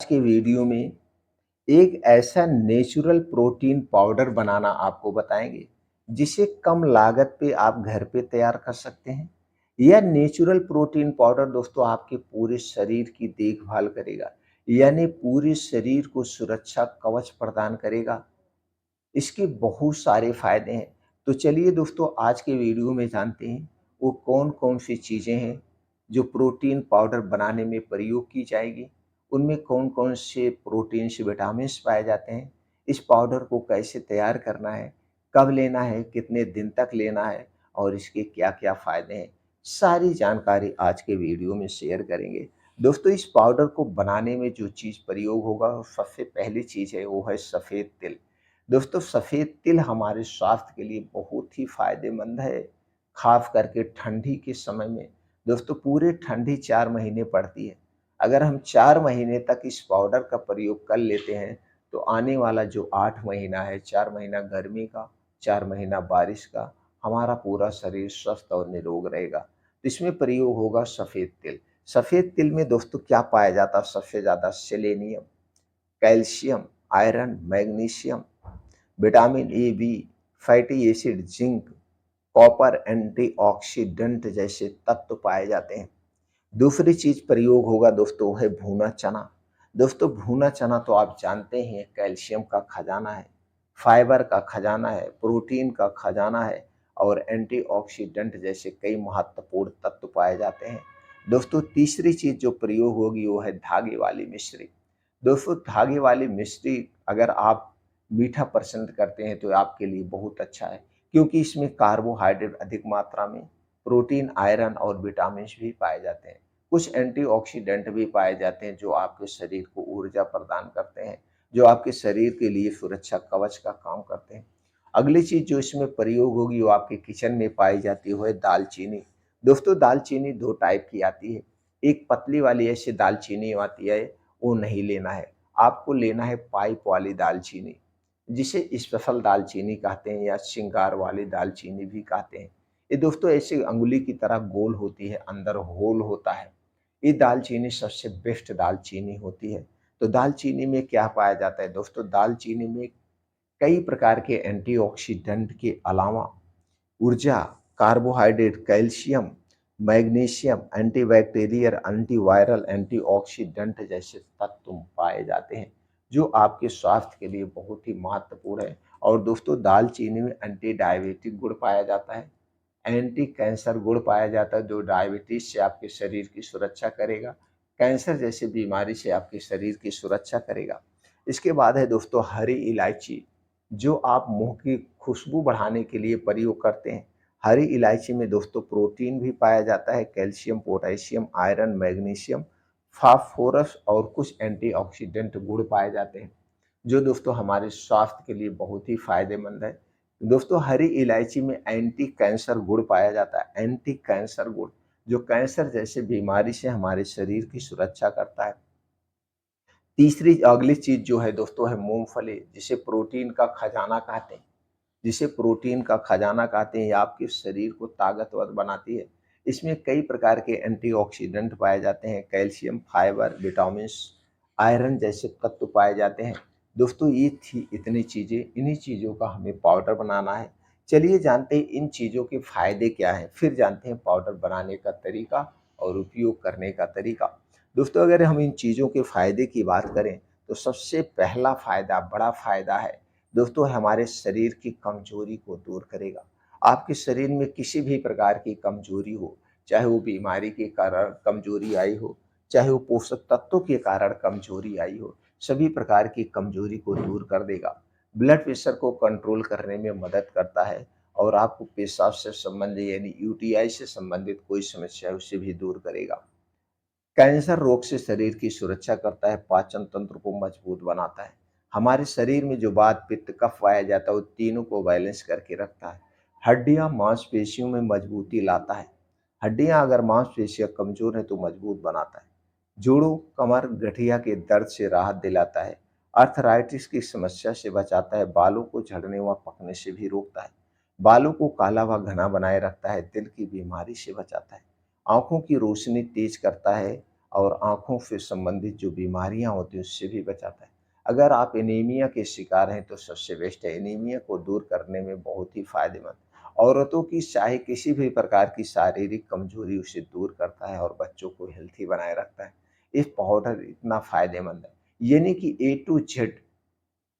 के वीडियो में एक ऐसा नेचुरल प्रोटीन पाउडर बनाना आपको बताएंगे जिसे कम लागत पे आप घर पे तैयार कर सकते हैं। यह नेचुरल प्रोटीन पाउडर दोस्तों आपके पूरे शरीर की देखभाल करेगा, यानी पूरे शरीर को सुरक्षा कवच प्रदान करेगा। इसके बहुत सारे फायदे हैं। तो चलिए दोस्तों आज के वीडियो में जानते हैं वो कौन कौन सी चीज़ें हैं जो प्रोटीन पाउडर बनाने में प्रयोग की जाएगी। उनमें कौन कौन से प्रोटीन्स विटामिन्स पाए जाते हैं, इस पाउडर को कैसे तैयार करना है, कब लेना है, कितने दिन तक लेना है और इसके क्या क्या फ़ायदे हैं, सारी जानकारी आज के वीडियो में शेयर करेंगे। दोस्तों इस पाउडर को बनाने में जो चीज़ प्रयोग होगा वो सबसे पहली चीज़ है वो है सफ़ेद तिल। दोस्तों सफ़ेद तिल हमारे स्वास्थ्य के लिए बहुत ही फायदेमंद है, खास करके ठंडी के समय में। दोस्तों पूरे ठंडी 4 महीने पड़ती है। अगर हम 4 महीने तक इस पाउडर का प्रयोग कर लेते हैं तो आने वाला जो 8 महीना है, 4 महीना गर्मी का, 4 महीना बारिश का, हमारा पूरा शरीर स्वस्थ और निरोग रहेगा। तो इसमें प्रयोग होगा सफ़ेद तिल। सफ़ेद तिल में दोस्तों क्या पाया जाता है? सबसे ज़्यादा selenium, calcium, iron, magnesium, vitamin A, B, fatty acid, zinc, copper, antioxidant जैसे तत्व पाए जाते हैं। दूसरी चीज प्रयोग होगा दोस्तों है भुना चना। दोस्तों भुना चना तो आप जानते हैं कैल्शियम का खजाना है, फाइबर का खजाना है, प्रोटीन का खजाना है और एंटीऑक्सीडेंट जैसे कई महत्वपूर्ण तत्व पाए जाते हैं। दोस्तों तीसरी चीज जो प्रयोग होगी वो है धागे वाली मिश्री। दोस्तों धागे वाली मिश्री अगर आप मीठा पसंद करते हैं तो आपके लिए बहुत अच्छा है, क्योंकि इसमें कार्बोहाइड्रेट अधिक मात्रा में, प्रोटीन, आयरन और विटामिन भी पाए जाते हैं। कुछ एंटीऑक्सीडेंट भी पाए जाते हैं जो आपके शरीर को ऊर्जा प्रदान करते हैं, जो आपके शरीर के लिए सुरक्षा कवच का काम करते हैं। अगली चीज जो इसमें प्रयोग होगी वो आपके किचन में पाई जाती है दालचीनी। दोस्तों दालचीनी दो टाइप की आती है, एक पतली वाली ऐसी दालचीनी आती है, वो नहीं लेना है। आपको लेना है पाइप वाली दालचीनी, जिसे स्पेशल दालचीनी कहते हैं या श्रृंगार वाली दालचीनी भी कहते हैं। ये दोस्तों ऐसे अंगुली की तरह गोल होती है, अंदर होल होता है। ये दालचीनी सबसे बेस्ट दालचीनी होती है। तो दालचीनी में क्या पाया जाता है दोस्तों? दालचीनी में कई प्रकार के एंटीऑक्सीडेंट के अलावा ऊर्जा, carbohydrate, calcium, magnesium, antibacterial, antiviral, antioxidant जैसे तत्व पाए जाते हैं जो आपके स्वास्थ्य के लिए बहुत ही महत्वपूर्ण है। और दोस्तों दालचीनी में एंटी डायबिटिक गुण पाया जाता है, एंटी कैंसर गुण पाया जाता है जो डायबिटीज से आपके शरीर की सुरक्षा करेगा, कैंसर जैसी बीमारी से आपके शरीर की सुरक्षा करेगा। इसके बाद है दोस्तों हरी इलायची, जो आप मुंह की खुशबू बढ़ाने के लिए प्रयोग करते हैं। हरी इलायची में दोस्तों प्रोटीन भी पाया जाता है, calcium, potassium, iron, magnesium, phosphorus और कुछ एंटीऑक्सीडेंट गुण पाए जाते हैं जो दोस्तों हमारे स्वास्थ्य के लिए बहुत ही फायदेमंद है। दोस्तों हरी इलायची में एंटी कैंसर गुण पाया जाता है, एंटी कैंसर गुण जो कैंसर जैसे बीमारी से हमारे शरीर की सुरक्षा करता है। तीसरी अगली चीज जो है दोस्तों है मूंगफली, जिसे प्रोटीन का खजाना कहते हैं, जिसे प्रोटीन का खजाना कहते हैं। ये आपके शरीर को ताकतवर बनाती है। इसमें कई प्रकार के एंटीऑक्सीडेंट पाए जाते हैं, कैल्शियम, फाइबर, विटामिन्स, आयरन जैसे तत्व पाए जाते हैं। दोस्तों ये थी इतनी चीज़ें, इन्हीं चीज़ों का हमें पाउडर बनाना है। चलिए जानते हैं इन चीज़ों के फायदे क्या हैं, फिर जानते हैं पाउडर बनाने का तरीका और उपयोग करने का तरीका। दोस्तों अगर हम इन चीज़ों के फायदे की बात करें तो सबसे पहला फायदा, बड़ा फायदा है दोस्तों हमारे शरीर की कमजोरी को दूर करेगा। आपके शरीर में किसी भी प्रकार की कमजोरी हो, चाहे वो बीमारी के कारण कमजोरी आई हो, चाहे वो पोषक तत्वों के कारण कमजोरी आई हो, सभी प्रकार की कमजोरी को दूर कर देगा। ब्लड प्रेशर को कंट्रोल करने में मदद करता है और आपको पेशाब से संबंधित यानी यूटीआई से संबंधित कोई समस्या है उसे भी दूर करेगा। कैंसर रोग से शरीर की सुरक्षा करता है, पाचन तंत्र को मजबूत बनाता है। हमारे शरीर में जो वात, पित्त, कफ पाया जाता है वो तीनों को बैलेंस करके रखता है। हड्डियां मांसपेशियों में मजबूती लाता है। हड्डियां अगर मांसपेशियां कमजोर है तो मजबूत बनाता है। जोड़ों, कमर, गठिया के दर्द से राहत दिलाता है। अर्थराइटिस की समस्या से बचाता है। बालों को झड़ने व पकने से भी रोकता है। बालों को काला व घना बनाए रखता है। दिल की बीमारी से बचाता है। आंखों की रोशनी तेज करता है और आँखों से संबंधित जो बीमारियाँ होती हैं उससे भी बचाता है। अगर आप एनीमिया के शिकार हैं तो सबसे बेस्ट है, एनीमिया को दूर करने में बहुत ही फ़ायदेमंद। औरतों की चाहे किसी भी प्रकार की शारीरिक कमज़ोरी उसे दूर करता है और बच्चों को हेल्थी बनाए रखता है। ये पाउडर इतना फ़ायदेमंद है, यानी कि ए टू जेड,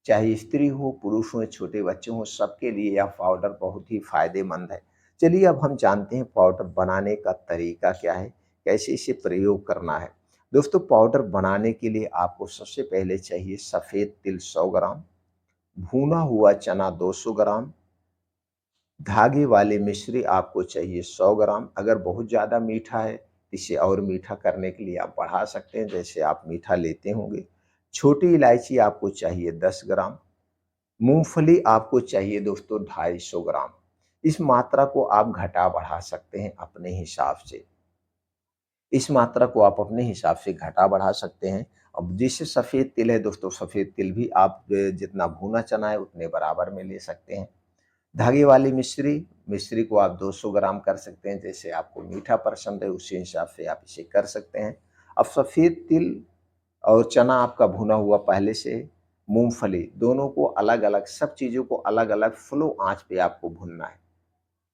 चाहे स्त्री हो, पुरुष हो, छोटे बच्चे हों, सबके लिए यह पाउडर बहुत ही फ़ायदेमंद है। चलिए अब हम जानते हैं पाउडर बनाने का तरीका क्या है, कैसे इसे प्रयोग करना है। दोस्तों पाउडर बनाने के लिए आपको सबसे पहले चाहिए सफ़ेद तिल 100 ग्राम, भुना हुआ चना 200 ग्राम, धागे वाली मिश्री आपको चाहिए 100 ग्राम। अगर बहुत ज़्यादा मीठा है, इसे और मीठा करने के लिए आप बढ़ा सकते हैं, जैसे आप मीठा लेते होंगे। छोटी इलायची आपको चाहिए 10 ग्राम। मूँगफली आपको चाहिए दोस्तों 250 ग्राम। इस मात्रा को आप घटा-बढ़ा सकते हैं अपने हिसाब से। इस मात्रा को आप अपने हिसाब से घटा-बढ़ा सकते हैं। अब जैसे सफ़ेद तिल है दोस्तों, सफ़ेद तिल भी आप जितना भुना चना है उतने बराबर में ले सकते हैं। धागे वाली मिश्री, मिश्री को आप 200 ग्राम कर सकते हैं, जैसे आपको मीठा पसंद है उसी हिसाब से आप इसे कर सकते हैं। अब सफ़ेद तिल और चना आपका भुना हुआ पहले से है, मूँगफली, दोनों को अलग-अलग, सब चीज़ों को अलग-अलग स्लो आँच पे आपको भूनना है।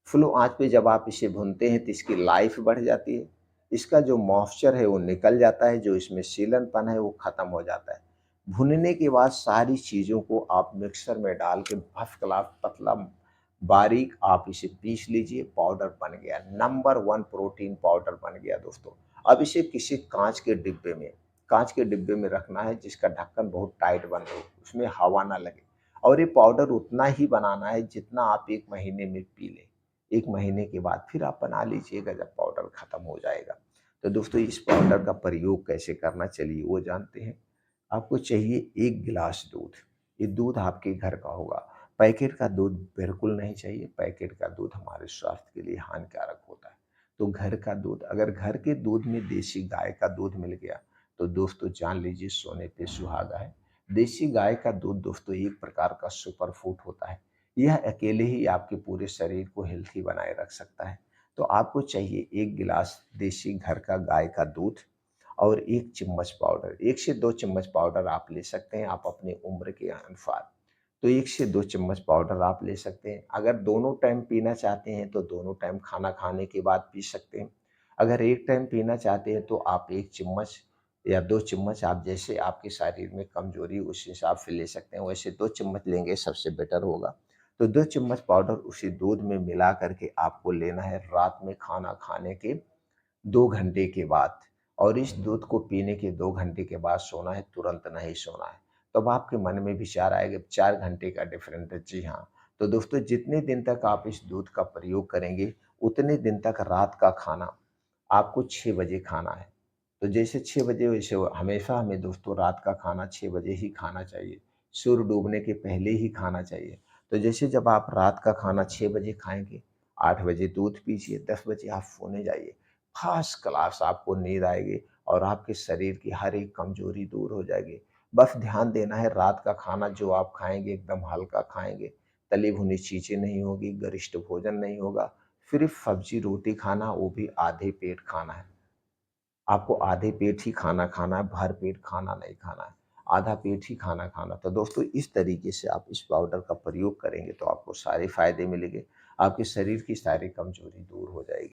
स्लो आँच पे जब आप इसे भूनते हैं तो इसकी लाइफ बढ़ जाती है, इसका जो मॉइस्चर है वो निकल जाता है, जो इसमें सीलनपन है वो ख़त्म हो जाता है। भुनने के बाद सारी चीज़ों को आप मिक्सर में डाल के फर्स्ट क्लास पतला बारीक आप इसे पीस लीजिए, पाउडर बन गया, नंबर 1 प्रोटीन पाउडर बन गया दोस्तों। अब इसे किसी काँच के डिब्बे में रखना है जिसका ढक्कन बहुत टाइट बंद हो, उसमें हवा ना लगे, और ये पाउडर उतना ही बनाना है जितना आप 1 महीने में पी लें। 1 महीने के बाद फिर आप बना लीजिएगा जब पाउडर खत्म हो जाएगा। तो दोस्तों इस पाउडर का प्रयोग कैसे करना चलिए वो जानते हैं। आपको चाहिए 1 गिलास दूध, ये दूध आपके घर का होगा। पैकेट का दूध बिल्कुल नहीं चाहिए, पैकेट का दूध हमारे स्वास्थ्य के लिए हानिकारक होता है। तो घर का दूध, अगर घर के दूध में देसी गाय का दूध मिल गया, तो दोस्तों जान लीजिए सोने पे सुहागा है। देसी गाय का दूध दोस्तों एक प्रकार का सुपर फूड होता है। यह अकेले ही आपके पूरे शरीर को हेल्थी बनाए रख सकता है। तो आपको चाहिए 1 गिलास देसी घर का गाय का दूध और 1 चम्मच पाउडर, 1 से 2 चम्मच पाउडर आप ले सकते हैं, आप अपनी उम्र के अनुसार। तो 1 से 2 चम्मच पाउडर आप ले सकते हैं। अगर दोनों टाइम पीना चाहते हैं तो दोनों टाइम खाना खाने के बाद पी सकते हैं। अगर एक टाइम पीना चाहते हैं तो आप 1 चम्मच या 2 चम्मच, आप जैसे आपके शरीर में कमज़ोरी उस हिसाब से ले सकते हैं, वैसे 2 चम्मच लेंगे सबसे बेटर होगा। तो 2 चम्मच पाउडर उसी दूध में मिला करके आपको लेना है रात में खाना खाने के 2 घंटे के बाद, और इस दूध को पीने के 2 घंटे के बाद सोना है, तुरंत नहीं सोना है। तब आपके मन में विचार आएगा 4 घंटे का डिफरेंट है, जी हाँ। तो दोस्तों जितने दिन तक आप इस दूध का प्रयोग करेंगे, उतने दिन तक रात का खाना आपको 6 बजे खाना है। तो जैसे 6 बजे वैसे हमेशा हमें दोस्तों रात का खाना 6 बजे ही खाना चाहिए। सूर्य डूबने के पहले ही खाना चाहिए। तो जैसे जब आप रात का खाना 6 बजे खाएँगे, 8 बजे दूध पीजिए, 10 बजे आप सोने जाइए। फर्स्ट क्लास आपको नींद आएगी और आपके शरीर की हर एक कमज़ोरी दूर हो जाएगी। बस ध्यान देना है रात का खाना जो आप खाएँगे एकदम हल्का खाएँगे, तली-भुनी चीज़ें नहीं होगी, गरिष्ठ भोजन नहीं होगा, सिर्फ़ सब्ज़ी रोटी खाना, वो भी आधे पेट खाना है। आपको आधे पेट ही खाना खाना है, भर पेट खाना नहीं खाना है। आधा पेट ही खाना खाना। तो दोस्तों इस तरीके से आप इस पाउडर का प्रयोग करेंगे तो आपको सारे फ़ायदे मिलेंगे। आपके शरीर की सारी कमज़ोरी दूर हो जाएगी।